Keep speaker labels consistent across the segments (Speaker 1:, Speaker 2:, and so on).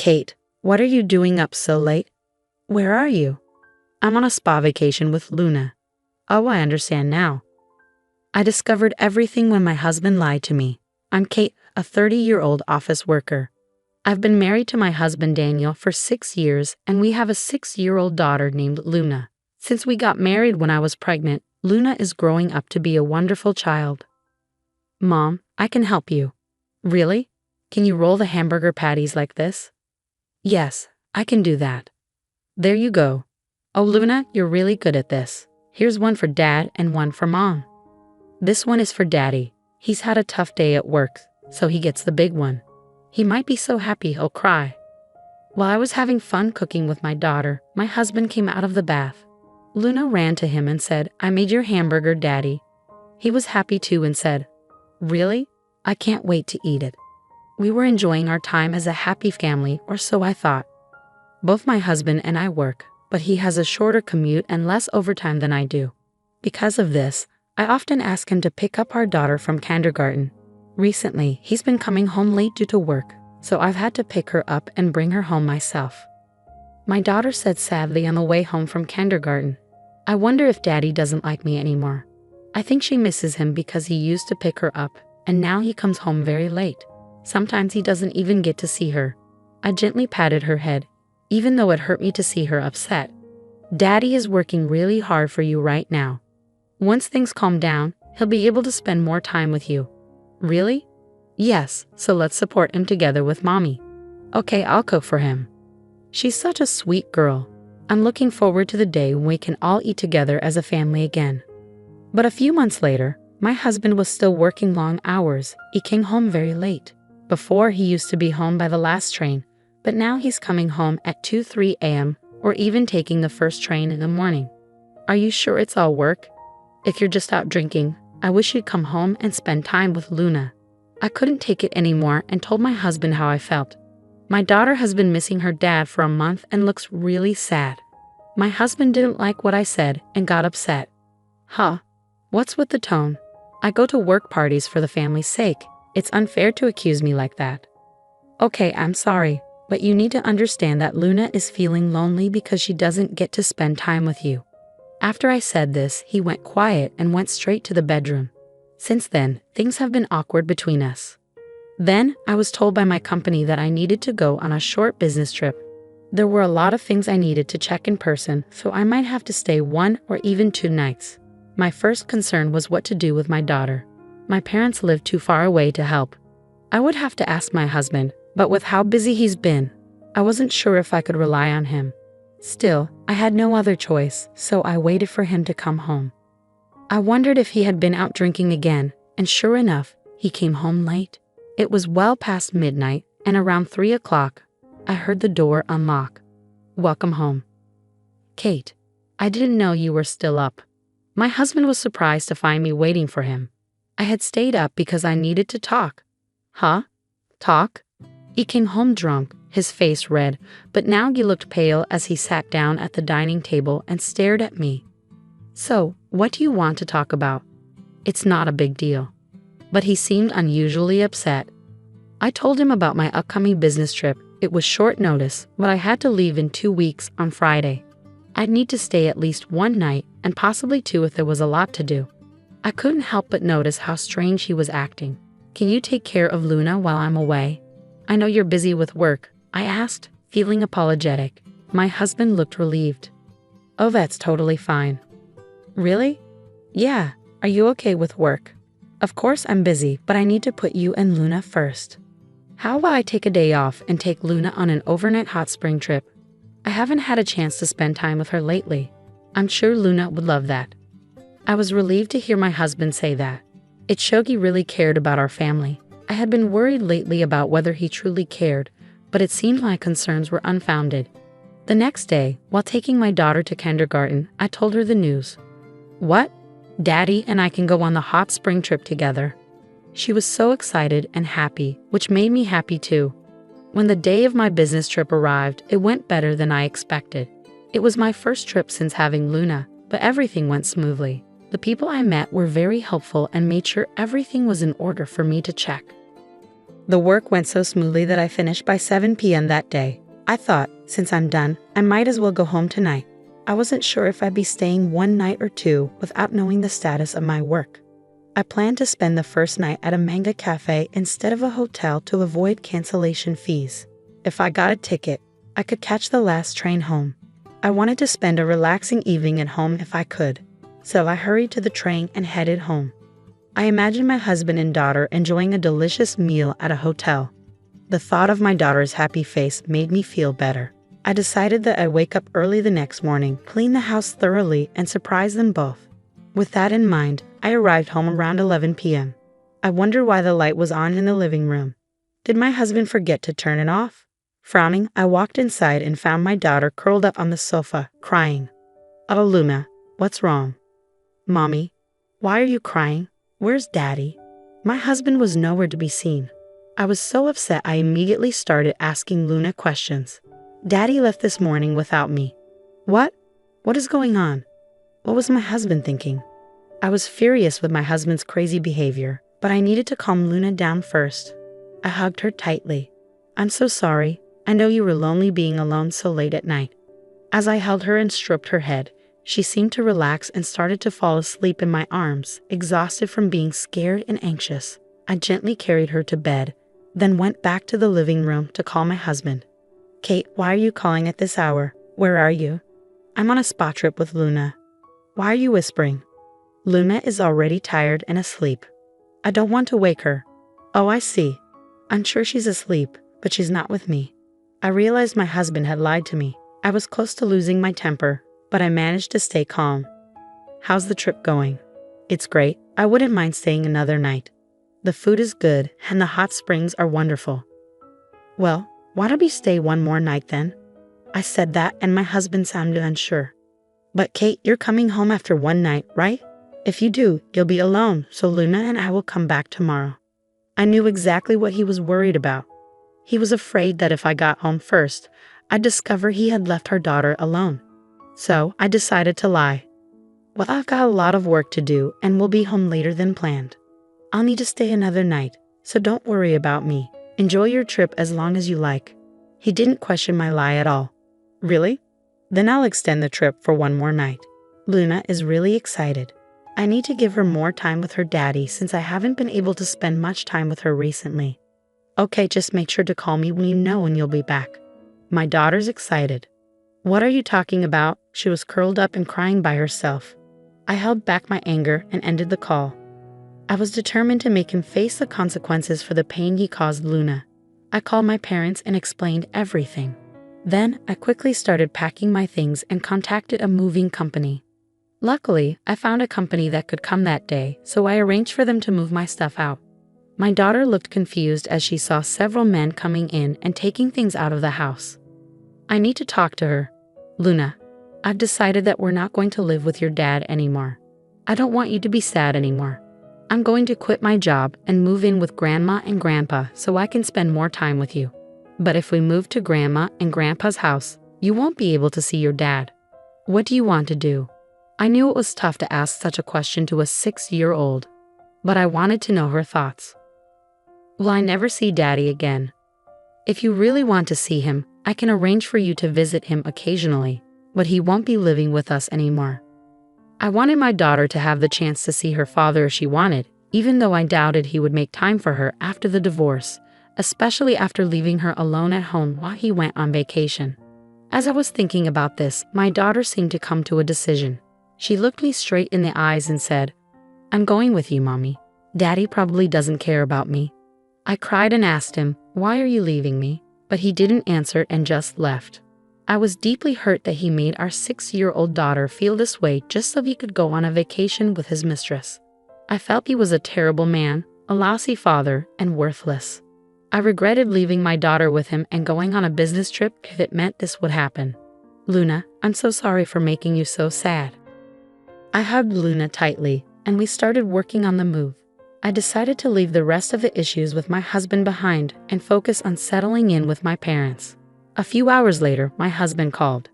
Speaker 1: Kate, what are you doing up so late? Where are you? I'm on a spa vacation with Luna. Oh, I understand now. I discovered everything when my husband lied to me. I'm Kate, a 30-year-old office worker. I've been married to my husband Daniel for 6 years, and we have a 6-year-old daughter named Luna. Since we got married when I was pregnant, Luna is growing up to be a wonderful child. Mom, I can help you. Really? Can you roll the hamburger patties like this? Yes, I can do that. There you go. Oh, Luna, you're really good at this. Here's one for Dad and one for Mom. This one is for Daddy. He's had a tough day at work, so he gets the big one. He might be so happy he'll cry. While I was having fun cooking with my daughter, my husband came out of the bath. Luna ran to him and said, "I made your hamburger, Daddy." He was happy too and said, "Really? I can't wait to eat it." We were enjoying our time as a happy family, or so I thought. Both my husband and I work, but he has a shorter commute and less overtime than I do. Because of this, I often ask him to pick up our daughter from kindergarten. Recently, he's been coming home late due to work, so I've had to pick her up and bring her home myself. My daughter said sadly on the way home from kindergarten, "I wonder if Daddy doesn't like me anymore." I think she misses him because he used to pick her up, and now he comes home very late. Sometimes he doesn't even get to see her. I gently patted her head, even though it hurt me to see her upset. Daddy is working really hard for you right now. Once things calm down, he'll be able to spend more time with you. Really? Yes, so let's support him together with Mommy. Okay, I'll cook for him. She's such a sweet girl. I'm looking forward to the day when we can all eat together as a family again. But a few months later, my husband was still working long hours. He came home very late. Before, he used to be home by the last train, but now he's coming home at 2-3 a.m. or even taking the first train in the morning. Are you sure it's all work? If you're just out drinking, I wish you'd come home and spend time with Luna. I couldn't take it anymore and told my husband how I felt. My daughter has been missing her dad for a month and looks really sad. My husband didn't like what I said and got upset. Huh? What's with the tone? I go to work parties for the family's sake. It's unfair to accuse me like that. Okay, I'm sorry, but you need to understand that Luna is feeling lonely because she doesn't get to spend time with you. After I said this, he went quiet and went straight to the bedroom. Since then, things have been awkward between us. Then, I was told by my company that I needed to go on a short business trip. There were a lot of things I needed to check in person, so I might have to stay 1 or even 2 nights. My first concern was what to do with my daughter. My parents lived too far away to help. I would have to ask my husband, but with how busy he's been, I wasn't sure if I could rely on him. Still, I had no other choice, so I waited for him to come home. I wondered if he had been out drinking again, and sure enough, he came home late. It was well past midnight, and around 3 o'clock, I heard the door unlock. Welcome home. Kate, I didn't know you were still up. My husband was surprised to find me waiting for him. I had stayed up because I needed to talk. Huh? Talk? He came home drunk, his face red, but now he looked pale as he sat down at the dining table and stared at me. So, what do you want to talk about? It's not a big deal. But he seemed unusually upset. I told him about my upcoming business trip. It was short notice, but I had to leave in 2 weeks on Friday. I'd need to stay at least 1 night, and possibly 2 if there was a lot to do. I couldn't help but notice how strange he was acting. Can you take care of Luna while I'm away? I know you're busy with work, I asked, feeling apologetic. My husband looked relieved. Oh, that's totally fine. Really? Yeah, are you okay with work? Of course I'm busy, but I need to put you and Luna first. How about I take a day off and take Luna on an overnight hot spring trip? I haven't had a chance to spend time with her lately. I'm sure Luna would love that. I was relieved to hear my husband say that. It showed he really cared about our family. I had been worried lately about whether he truly cared, but it seemed my concerns were unfounded. The next day, while taking my daughter to kindergarten, I told her the news. What? Daddy and I can go on the hot spring trip together. She was so excited and happy, which made me happy too. When the day of my business trip arrived, it went better than I expected. It was my first trip since having Luna, but everything went smoothly. The people I met were very helpful and made sure everything was in order for me to check. The work went so smoothly that I finished by 7 p.m. that day. I thought, since I'm done, I might as well go home tonight. I wasn't sure if I'd be staying one night or two without knowing the status of my work. I planned to spend the first night at a manga cafe instead of a hotel to avoid cancellation fees. If I got a ticket, I could catch the last train home. I wanted to spend a relaxing evening at home if I could, so I hurried to the train and headed home. I imagined my husband and daughter enjoying a delicious meal at a hotel. The thought of my daughter's happy face made me feel better. I decided that I'd wake up early the next morning, clean the house thoroughly, and surprise them both. With that in mind, I arrived home around 11 p.m. I wondered why the light was on in the living room. Did my husband forget to turn it off? Frowning, I walked inside and found my daughter curled up on the sofa, crying. "Oh, Luna, what's wrong?" "Mommy, why are you crying? Where's Daddy?" My husband was nowhere to be seen. I was so upset I immediately started asking Luna questions. "Daddy left this morning without me." "What? What is going on? What was my husband thinking?" I was furious with my husband's crazy behavior, but I needed to calm Luna down first. I hugged her tightly. "I'm so sorry. I know you were lonely being alone so late at night." As I held her and stroked her head, she seemed to relax and started to fall asleep in my arms, exhausted from being scared and anxious. I gently carried her to bed, then went back to the living room to call my husband. "Kate, why are you calling at this hour? Where are you?" "I'm on a spa trip with Luna." "Why are you whispering?" "Luna is already tired and asleep. I don't want to wake her." "Oh, I see. I'm sure she's asleep, but she's not with me." I realized my husband had lied to me. I was close to losing my temper, but I managed to stay calm. "How's the trip going?" "It's great. I wouldn't mind staying another night. The food is good and the hot springs are wonderful." "Well, why don't we stay one more night then?" I said that and my husband sounded unsure. "But Kate, you're coming home after one night, right? If you do, you'll be alone, so Luna and I will come back tomorrow." I knew exactly what he was worried about. He was afraid that if I got home first, I'd discover he had left her daughter alone. So I decided to lie. "Well, I've got a lot of work to do and will be home later than planned. I'll need to stay another night, so don't worry about me. Enjoy your trip as long as you like." He didn't question my lie at all. "Really? Then I'll extend the trip for one more night." Luna is really excited. I need to give her more time with her daddy since I haven't been able to spend much time with her recently. "Okay, just make sure to call me when you know when you'll be back." My daughter's excited. "What are you talking about?" She was curled up and crying by herself. I held back my anger and ended the call. I was determined to make him face the consequences for the pain he caused Luna. I called my parents and explained everything. Then I quickly started packing my things and contacted a moving company. Luckily, I found a company that could come that day, so I arranged for them to move my stuff out. My daughter looked confused as she saw several men coming in and taking things out of the house. "I need to talk to her." "Luna, I've decided that we're not going to live with your dad anymore. I don't want you to be sad anymore. I'm going to quit my job and move in with Grandma and Grandpa so I can spend more time with you. But if we move to Grandma and Grandpa's house, you won't be able to see your dad. What do you want to do?" I knew it was tough to ask such a question to a 6-year-old, but I wanted to know her thoughts. "Will I never see Daddy again?" "If you really want to see him, I can arrange for you to visit him occasionally, but he won't be living with us anymore." I wanted my daughter to have the chance to see her father if she wanted, even though I doubted he would make time for her after the divorce, especially after leaving her alone at home while he went on vacation. As I was thinking about this, my daughter seemed to come to a decision. She looked me straight in the eyes and said, "I'm going with you, Mommy. Daddy probably doesn't care about me." I cried and asked him, "Why are you leaving me?" But he didn't answer and just left. I was deeply hurt that he made our 6-year-old daughter feel this way just so he could go on a vacation with his mistress. I felt he was a terrible man, a lousy father, and worthless. I regretted leaving my daughter with him and going on a business trip if it meant this would happen. "Luna, I'm so sorry for making you so sad." I hugged Luna tightly, and we started working on the move. I decided to leave the rest of the issues with my husband behind and focus on settling in with my parents. A few hours later, my husband called.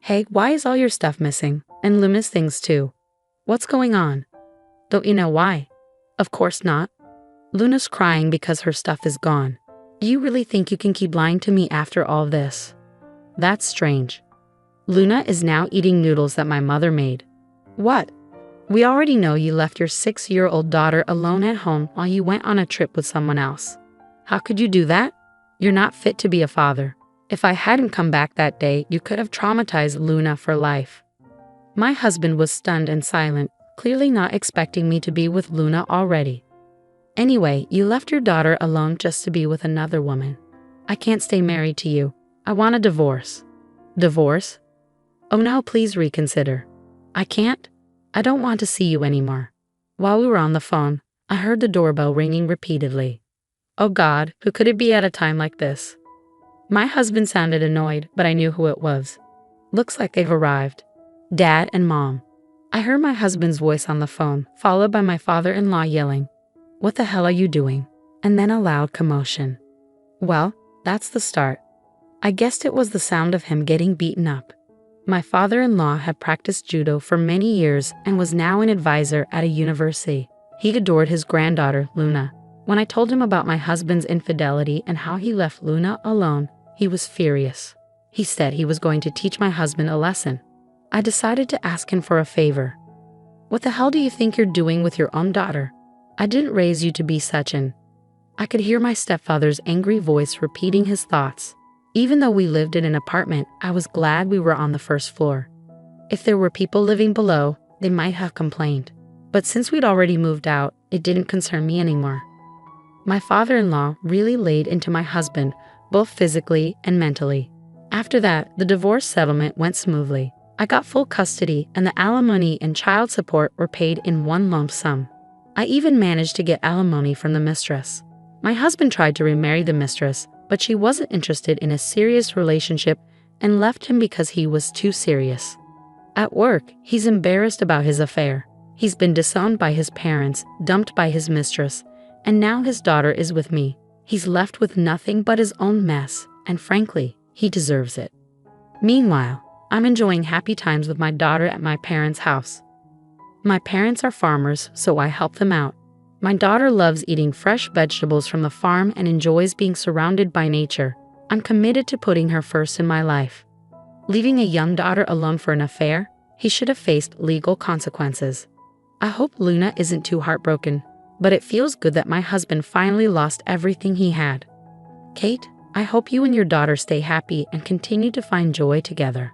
Speaker 1: "Hey, why is all your stuff missing? And Luna's things too. What's going on?" "Don't you know why?" "Of course not." Luna's crying because her stuff is gone. You really think you can keep lying to me after all this? That's strange. Luna is now eating noodles that my mother made. What? We already know you left your 6-year-old daughter alone at home while you went on a trip with someone else. How could you do that? You're not fit to be a father. If I hadn't come back that day, you could have traumatized Luna for life. My husband was stunned and silent, clearly not expecting me to be with Luna already. Anyway, you left your daughter alone just to be with another woman. I can't stay married to you. I want a divorce. Divorce? Oh no, please reconsider. I can't. I don't want to see you anymore. While we were on the phone, I heard the doorbell ringing repeatedly. Oh God, who could it be at a time like this? My husband sounded annoyed, but I knew who it was. Looks like they've arrived. Dad and Mom. I heard my husband's voice on the phone, followed by my father-in-law yelling, "What the hell are you doing?" And then a loud commotion. Well, that's the start. I guessed it was the sound of him getting beaten up. My father-in-law had practiced judo for many years and was now an advisor at a university. He adored his granddaughter, Luna. When I told him about my husband's infidelity and how he left Luna alone, he was furious. He said he was going to teach my husband a lesson. I decided to ask him for a favor. What the hell do you think you're doing with your own daughter? I didn't raise you to be such an... I could hear my stepfather's angry voice repeating his thoughts. Even though we lived in an apartment, I was glad we were on the first floor. If there were people living below, they might have complained. But since we'd already moved out, it didn't concern me anymore. My father-in-law really laid into my husband, both physically and mentally. After that, the divorce settlement went smoothly. I got full custody, and the alimony and child support were paid in one lump sum. I even managed to get alimony from the mistress. My husband tried to remarry the mistress, but she wasn't interested in a serious relationship and left him because he was too serious. At work, he's embarrassed about his affair. He's been disowned by his parents, dumped by his mistress, and now his daughter is with me. He's left with nothing but his own mess, and frankly, he deserves it. Meanwhile, I'm enjoying happy times with my daughter at my parents' house. My parents are farmers, so I help them out. My daughter loves eating fresh vegetables from the farm and enjoys being surrounded by nature. I'm committed to putting her first in my life. Leaving a young daughter alone for an affair? He should have faced legal consequences. I hope Luna isn't too heartbroken, but it feels good that my husband finally lost everything he had. Kate, I hope you and your daughter stay happy and continue to find joy together.